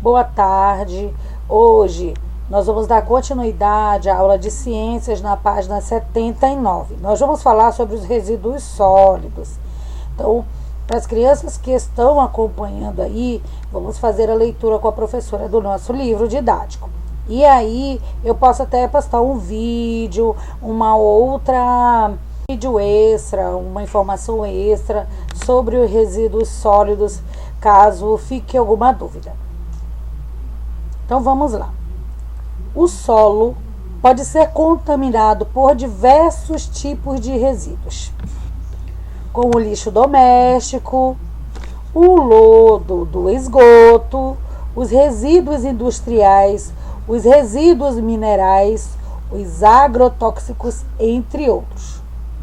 Boa tarde. Hoje nós vamos dar continuidade à aula de ciências na página 79. Nós vamos falar sobre os resíduos sólidos. Então, para as crianças que estão acompanhando aí, vamos fazer a leitura com a professora do nosso livro didático. E aí, eu posso até postar um vídeo, uma outra vídeo extra, uma informação extra sobre os resíduos sólidos, caso fique alguma dúvida. Então, vamos lá. O solo pode ser contaminado por diversos tipos de resíduos, como o lixo doméstico, o lodo do esgoto, os resíduos industriais, os resíduos minerais, os agrotóxicos, entre outros.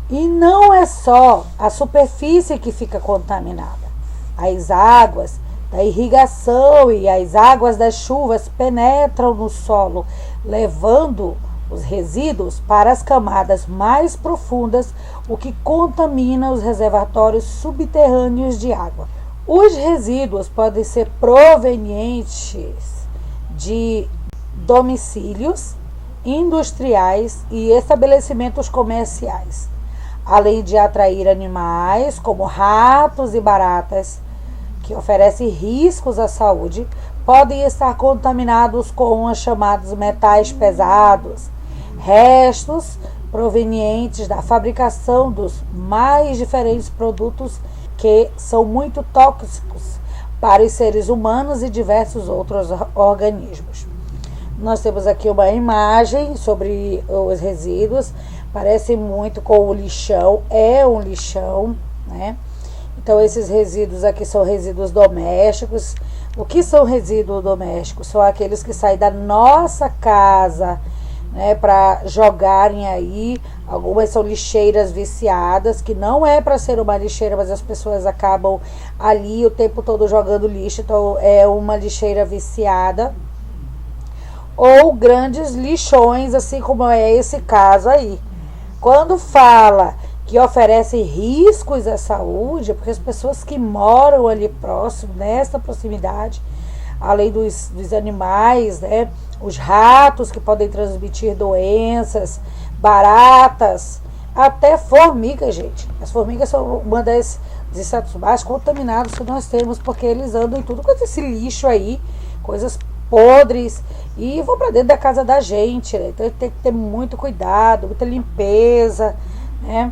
E não é só a superfície que fica contaminada. As águas da irrigação e as águas das chuvas penetram no solo, levando os resíduos para as camadas mais profundas, o que contamina os reservatórios subterrâneos de água. Os resíduos podem ser provenientes de domicílios, industriais e estabelecimentos comerciais, além de atrair animais como ratos e baratas, que oferecem riscos à saúde, podem estar contaminados com os chamados metais pesados, restos provenientes da fabricação dos mais diferentes produtos que são muito tóxicos para os seres humanos e diversos outros organismos. Nós temos aqui uma imagem sobre os resíduos, parece muito com o lixão, é um lixão, né? Então, esses resíduos aqui são resíduos domésticos. O que são resíduos domésticos? São aqueles que saem da nossa casa, né, para jogarem aí. Algumas são lixeiras viciadas, que não é para ser uma lixeira, mas as pessoas acabam ali o tempo todo jogando lixo, então é uma lixeira viciada. Ou grandes lixões, assim como é esse caso aí. Quando fala que oferece riscos à saúde, porque as pessoas que moram ali próximo, nessa proximidade, além dos animais, né, os ratos que podem transmitir doenças, baratas, até formigas, gente. As formigas são uma dos insetos mais contaminados que nós temos, porque eles andam em tudo com esse lixo aí, coisas podres, e vão para dentro da casa da gente, né? Então tem que ter muito cuidado, muita limpeza, né?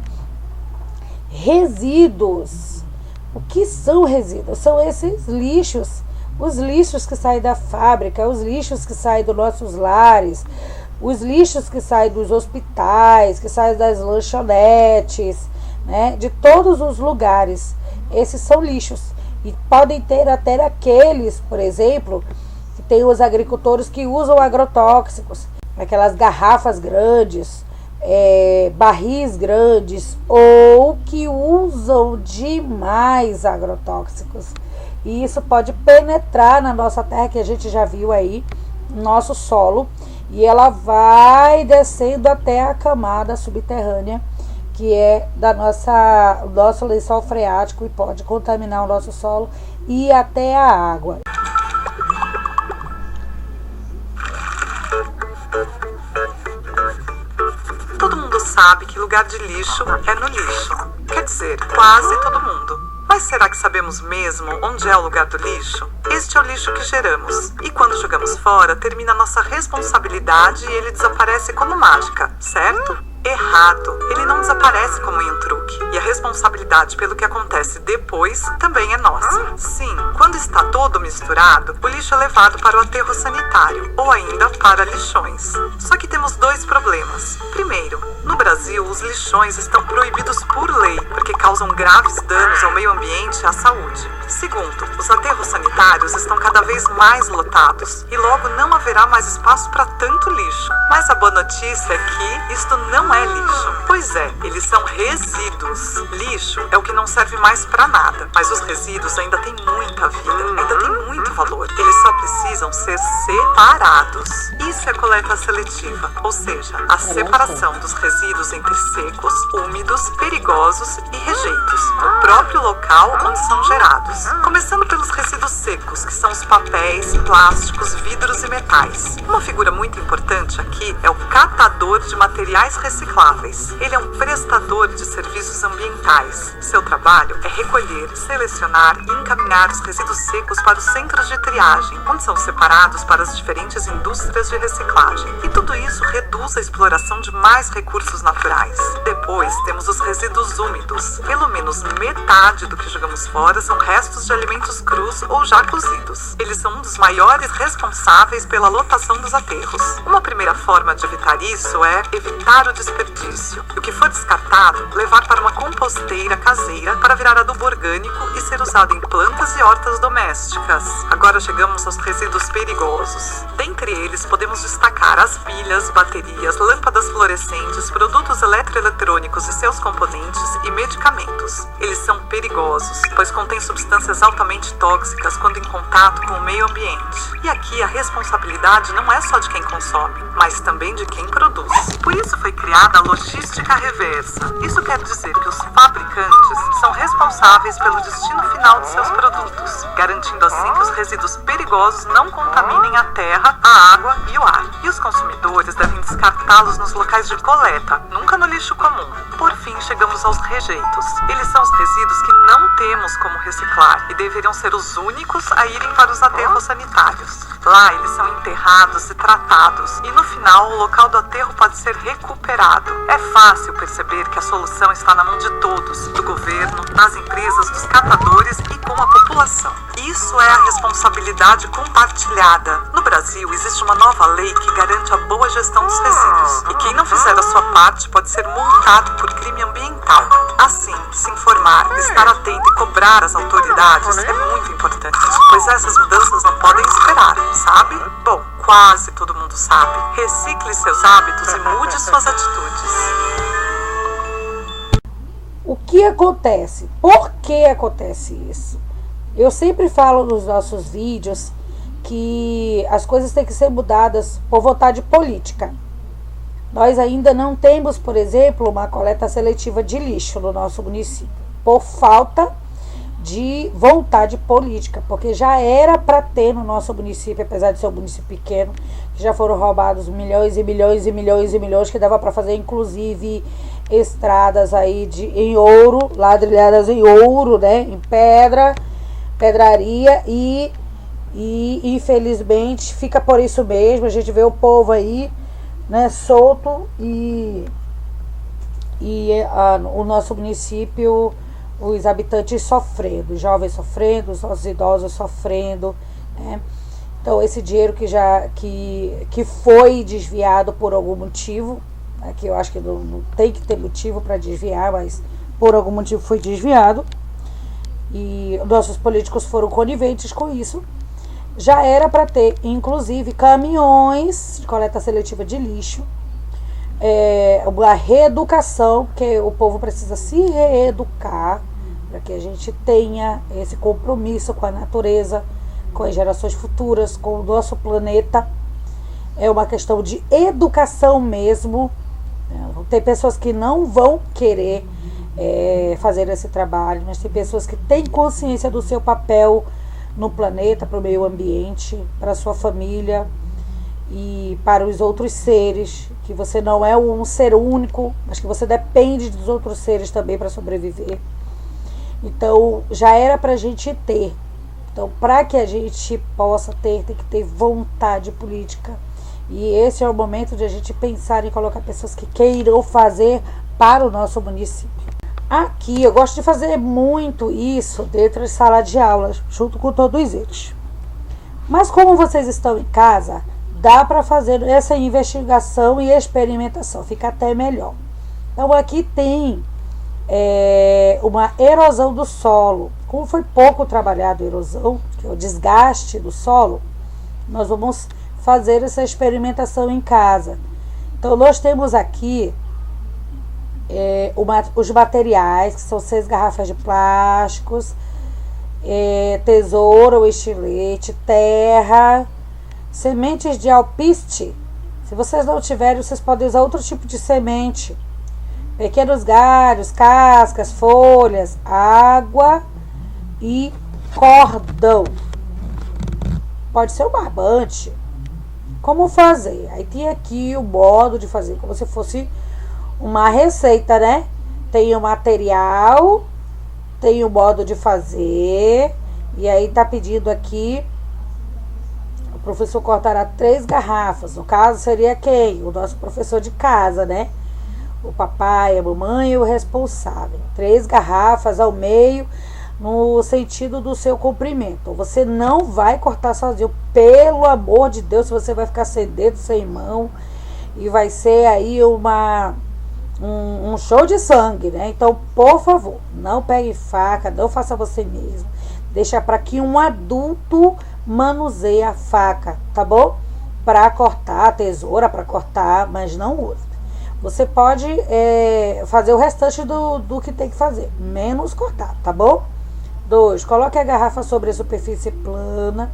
Resíduos. O que são resíduos? São esses lixos, os lixos que saem da fábrica, os lixos que saem dos nossos lares, os lixos que saem dos hospitais, que saem das lanchonetes, né? De todos os lugares. Esses são lixos. E podem ter até aqueles, por exemplo, que tem os agricultores que usam agrotóxicos, aquelas garrafas grandes, barris grandes, ou que usam demais agrotóxicos. E isso pode penetrar na nossa terra, que a gente já viu aí, nosso solo, e ela vai descendo até a camada subterrânea, que é da nosso lençol freático, e pode contaminar o nosso solo e até a água. Todo mundo sabe que lugar de lixo é no lixo. Quer dizer, quase todo mundo. Mas será que sabemos mesmo onde é o lugar do lixo? Este é o lixo que geramos. E quando jogamos fora, termina a nossa responsabilidade e ele desaparece como mágica, certo? Errado. Ele não desaparece como em um truque. E a responsabilidade pelo que acontece depois também é nossa. Sim, quando está todo misturado, o lixo é levado para o aterro sanitário, ou ainda para lixões. Só que temos dois problemas. Primeiro, no Brasil, os lixões estão proibidos por lei, porque causam graves danos ao meio ambiente e à saúde. Segundo, os aterros sanitários estão cada vez mais lotados, e logo não haverá mais espaço para tanto lixo. Mas a boa notícia é que isto não é é lixo. Pois é, eles são resíduos. Lixo é o que não serve mais para nada, mas os resíduos ainda têm muita vida, ainda têm muito valor. Eles só precisam ser separados. Isso é coleta seletiva, ou seja, a separação dos resíduos entre secos, úmidos, perigosos e rejeitos, no próprio local onde são gerados. Começando pelos resíduos secos, que são os papéis, plásticos, vidros e metais. Uma figura muito importante aqui é o catador de materiais recicláveis. Ele é um prestador de serviços ambientais. Seu trabalho é recolher, selecionar e encaminhar os resíduos secos para os centros de triagem, onde são separados para as diferentes indústrias de reciclagem. E tudo isso reduz a exploração de mais recursos naturais. Depois temos os resíduos úmidos. Pelo menos metade do que jogamos fora são restos de alimentos crus ou já cozidos. Eles são um dos maiores responsáveis pela lotação dos aterros. Uma primeira forma de evitar isso é evitar o desperdício. E o que for descartado, levar para uma composteira caseira para virar adubo orgânico e ser usado em plantas e hortas domésticas. Agora chegamos aos resíduos perigosos. Dentre eles podemos destacar as pilhas, baterias, lâmpadas fluorescentes, produtos eletroeletrônicos e seus componentes e medicamentos. Eles são perigosos, pois contêm substâncias altamente tóxicas quando em contato com o meio ambiente. E aqui a responsabilidade não é só de quem consome, mas também de quem produz. Por isso foi criada a logística reversa. Isso quer dizer que os fabricantes são responsáveis pelo destino final de seus produtos, garantindo assim que os resíduos perigosos não contaminem a terra, a água e o ar. E os consumidores devem descartá-los nos locais de coleta, nunca no lixo comum. Por fim, chegamos aos rejeitos. Eles são os resíduos que não temos como reciclar e deveriam ser os únicos a irem para os aterros sanitários. Lá eles são enterrados e tratados, e no final o local do aterro pode ser recuperado. É fácil perceber que a solução está na mão de todos, do governo, das empresas, dos catadores e com a população. Isso é a responsabilidade compartilhada. No Brasil existe uma nova lei que garante a boa gestão dos resíduos, e quem não fizer a sua parte pode ser multado por crime ambiental. Assim, se informar, estar atento e cobrar as autoridades é muito importante, pois essas mudanças não podem esperar, sabe? Bom, quase todo mundo sabe. Recicle seus hábitos e mude suas atitudes. O que acontece? Por que acontece isso? Eu sempre falo nos nossos vídeos que as coisas têm que ser mudadas por vontade política. Nós ainda não temos, por exemplo, uma coleta seletiva de lixo no nosso município, por falta de vontade política, porque já era para ter no nosso município, apesar de ser um município pequeno, que já foram roubados milhões e milhões e milhões e milhões, que dava para fazer inclusive estradas aí em ouro, ladrilhadas em ouro, né, em pedraria, e infelizmente fica por isso mesmo. A gente vê o povo aí, né, solto, o nosso município, os habitantes sofrendo, os jovens sofrendo, os idosos sofrendo, né? Então esse dinheiro que foi desviado por algum motivo, né, que eu acho que não tem que ter motivo para desviar, mas por algum motivo foi desviado, e nossos políticos foram coniventes com isso. Já era para ter, inclusive, caminhões de coleta seletiva de lixo, a reeducação, porque o povo precisa se reeducar para que a gente tenha esse compromisso com a natureza, com as gerações futuras, com o nosso planeta. É uma questão de educação mesmo. Tem pessoas que não vão querer fazer esse trabalho, mas tem pessoas que têm consciência do seu papel no planeta, para o meio ambiente, para a sua família e para os outros seres, que você não é um ser único, mas que você depende dos outros seres também para sobreviver. Então já era para a gente ter. Então, para que a gente possa ter, tem que ter vontade política. E esse é o momento de a gente pensar em colocar pessoas que queiram fazer para o nosso município. Aqui eu gosto de fazer muito isso dentro de sala de aula, junto com todos eles. Mas como vocês estão em casa, dá para fazer essa investigação e experimentação, fica até melhor. Então aqui tem uma erosão do solo. Como foi pouco trabalhado a erosão, que é o desgaste do solo, nós vamos fazer essa experimentação em casa. Então nós temos aqui os materiais, que são 6 garrafas de plásticos, tesoura ou estilete, terra, sementes de alpiste. Se vocês não tiverem, vocês podem usar outro tipo de semente. Pequenos galhos, cascas, folhas, água e cordão. Pode ser um barbante. Como fazer? Aí tem aqui o modo de fazer, como se fosse uma receita, né? Tem o material, tem o modo de fazer. E aí tá pedindo aqui, o professor cortará 3 garrafas. No caso seria quem? O nosso professor de casa, né? O papai, a mamãe e o responsável. 3 garrafas ao meio, no sentido do seu comprimento. Você não vai cortar sozinho, pelo amor de Deus, você vai ficar sem dedo, sem mão, e vai ser aí um show de sangue, né? Então, por favor, não pegue faca, não faça você mesmo. Deixa para que um adulto manuseie a faca, tá bom? Para cortar, a tesoura para cortar, mas não use. Você pode fazer o restante do que tem que fazer, menos cortar, tá bom? 2. Coloque a garrafa sobre a superfície plana.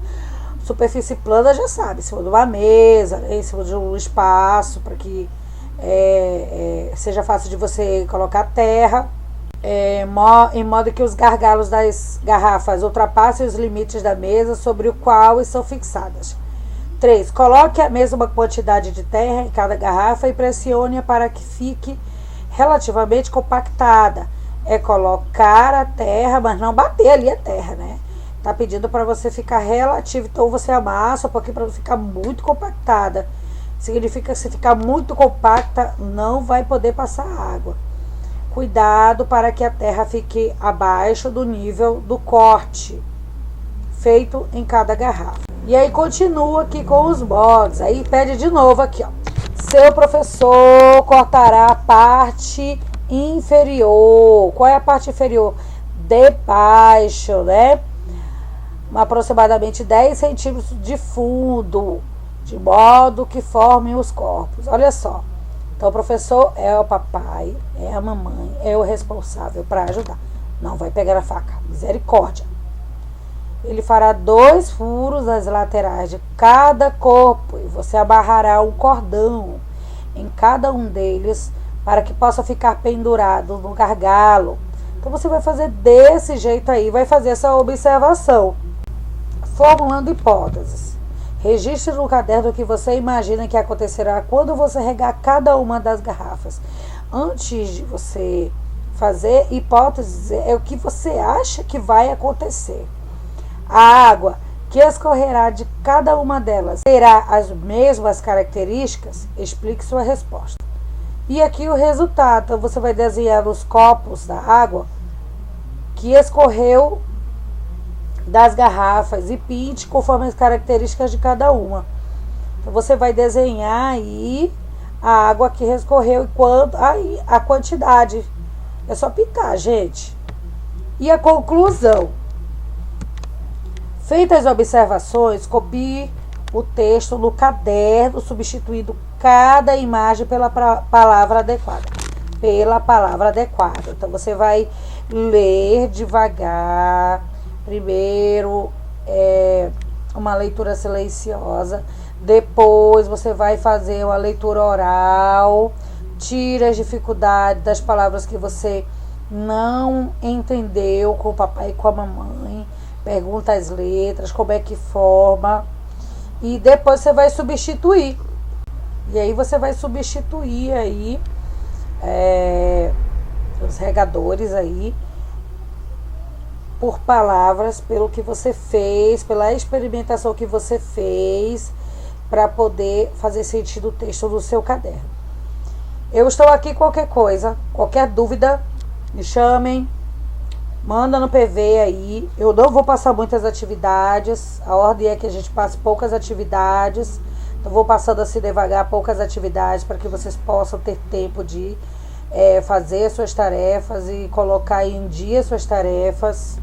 Superfície plana, já sabe, em cima de uma mesa, em cima de um espaço, para que seja fácil de você colocar terra, em modo que os gargalos das garrafas ultrapassem os limites da mesa sobre o qual estão fixadas. 3. Coloque a mesma quantidade de terra em cada garrafa e pressione-a para que fique relativamente compactada. É colocar a terra, mas não bater ali a terra, né? Tá pedindo para você ficar relativo, então você amassa um pouquinho para não ficar muito compactada. Significa que se ficar muito compacta, não vai poder passar água. Cuidado para que a terra fique abaixo do nível do corte feito em cada garrafa. E aí continua aqui com os modos. Aí pede de novo aqui, ó. Seu professor cortará a parte inferior. Qual é a parte inferior? De baixo, né? Aproximadamente 10 centímetros de fundo, de modo que formem os corpos. Olha só. Então, o professor é o papai, é a mamãe, é o responsável para ajudar. Não vai pegar a faca. Misericórdia. Ele fará 2 furos nas laterais de cada corpo e você amarrará um cordão em cada um deles para que possa ficar pendurado no gargalo. Então, você vai fazer desse jeito aí, vai fazer essa observação. Formulando hipóteses. Registre no caderno o que você imagina que acontecerá quando você regar cada uma das garrafas. Antes de você fazer hipóteses, é o que você acha que vai acontecer. A água que escorrerá de cada uma delas terá as mesmas características? Explique sua resposta. E aqui o resultado. Então, você vai desenhar os copos da água que escorreu das garrafas e pinte conforme as características de cada uma. Então, você vai desenhar aí a água que escorreu e aí a quantidade. É só pintar, gente. E a conclusão. Feitas as observações, copie o texto no caderno, substituindo cada imagem pela palavra adequada. Pela palavra adequada. Então, você vai ler devagar. Primeiro, uma leitura silenciosa. Depois, você vai fazer uma leitura oral. Tira as dificuldades das palavras que você não entendeu com o papai e com a mamãe. Pergunta as letras, como é que forma. E depois você vai substituir. E aí você vai substituir aí os regadores aí por palavras, pelo que você fez, pela experimentação que você fez, para poder fazer sentido o texto do seu caderno. Eu estou aqui, qualquer coisa, qualquer dúvida, me chamem, manda no PV aí. Eu não vou passar muitas atividades, a ordem é que a gente passe poucas atividades, então vou passando assim devagar poucas atividades para que vocês possam ter tempo de fazer suas tarefas e colocar em dia suas tarefas.